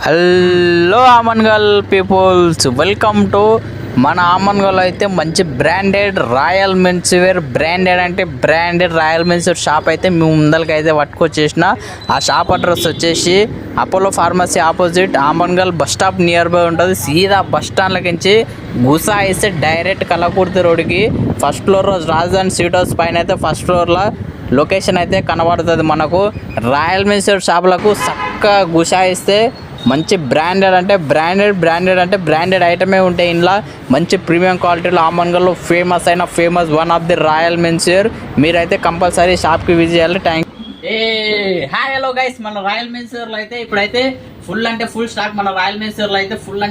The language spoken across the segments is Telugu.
Hello Amangal peoples, welcome to మన ఆమన్గల్. అయితే మంచి branded royal men's wear, branded అంటే branded royal men's wear shop అయితే మేము ముందలకి అయితే పట్టుకొచ్చేసిన. ఆ షాప్ అడ్రస్ వచ్చేసి Apollo pharmacy opposite Amangal bus stop near by ఉంటుంది. సీదా బస్ స్టాండ్లకించి గుసా వేస్తే డైరెక్ట్ కలకుర్తి రోడ్కి first floor Rajdhani sweet house పైన అయితే ఫస్ట్ ఫ్లోర్లో లొకేషన్ అయితే కనబడుతుంది మనకు. రాయల్ మెన్స్ వేర్ షాపులకు చక్కగా గుసాయిస్తే మంచి బ్రాండెడ్ అంటే బ్రాండెడ్ ఐటమే ఉంటాయి. ఇంట్లో మంచి ప్రీమియం క్వాలిటీలో ఆమన్గల్లో famous one of the royal men's wear. మీరైతే కంపల్సరీ షాప్కి విజిట్ చేయాలి. హాయ్ హలో గైస్, మన రాయల్ మెన్స్ వేర్లో అయితే ఇప్పుడైతే ఫుల్ స్టాక్. మన రాయల్ మెన్స్ వేర్లో అయితే ఫుల్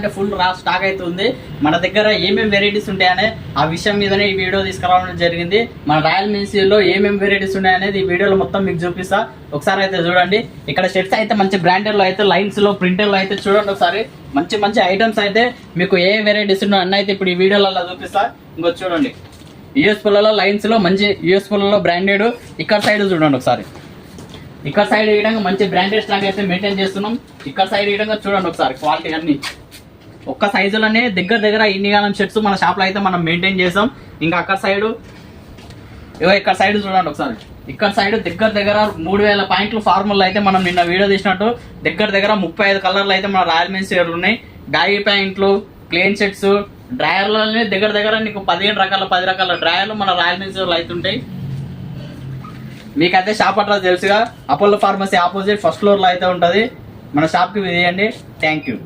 స్టాక్ అయితే ఉంది. మన దగ్గర ఏమేమి వెరైటీస్ ఉంటాయనే ఆ విషయం మీదనే ఈ వీడియో తీసుకురావడం జరిగింది. మన రాయల్ మెన్స్ వేర్లో ఏమేమి వెరైటీస్ ఉన్నాయనేది ఈ వీడియోలో మొత్తం మీకు చూపిస్తా. ఒకసారి అయితే చూడండి. ఇక్కడ షర్ట్స్ అయితే మంచి బ్రాండెడ్ లో అయితే లైన్స్ లో ప్రింటెడ్ లో అయితే చూడండి. ఒకసారి మంచి ఐటమ్స్ అయితే మీకు ఏ వెరైటీస్ ఉన్నాయో అన్న అయితే ఇప్పుడు ఈ వీడియోలలో చూపిస్తా. ఇంకో చూడండి, యూఎస్ పుల్లలో లైన్స్ లో మంచి యూఎస్ పుల్లలో బ్రాండెడ్. ఇక్కడ సైడ్ చూడండి ఒకసారి. ఇక్కడ సైడ్ ఈ విధంగా మంచి బ్రాండెడ్ స్టాక్ అయితే మెయింటైన్ చేస్తున్నాం. ఇక్కడ సైడ్ ఈ విధంగా చూడండి ఒకసారి. క్వాలిటీ అన్ని ఒక్క సైజులోనే దగ్గర ఇన్ని గానం షర్ట్స్ మన షాప్ లో అయితే మనం మెయింటైన్ చేసాం. ఇంకా అక్కడ సైడ్ ఇక్కడ సైడ్ చూడండి ఒకసారి. ఇక్కడ సైడ్ దగ్గర 3000 పాయింట్లు ఫార్ములు అయితే మనం నిన్న వీడియో తీసినట్టు దగ్గర 35 కలర్లు అయితే మన రాయల్ మెన్స్ వేర్ ఉన్నాయి. బ్యాగీ ప్యాంట్లు, ప్లేన్ షర్ట్స్, డ్రాయర్లోనే దగ్గర నీకు 10 రకాల డ్రాయర్లు మన రాయల్ మెన్స్ వేర్లో అయితే ఉంటాయి. మీకైతే షాప్ అడ్రస్ తెలుసుగా, Apollo pharmacy opposite first floor లో అయితే ఉంటుంది. మన షాప్కి విజిట్ చేయండి. Thank you.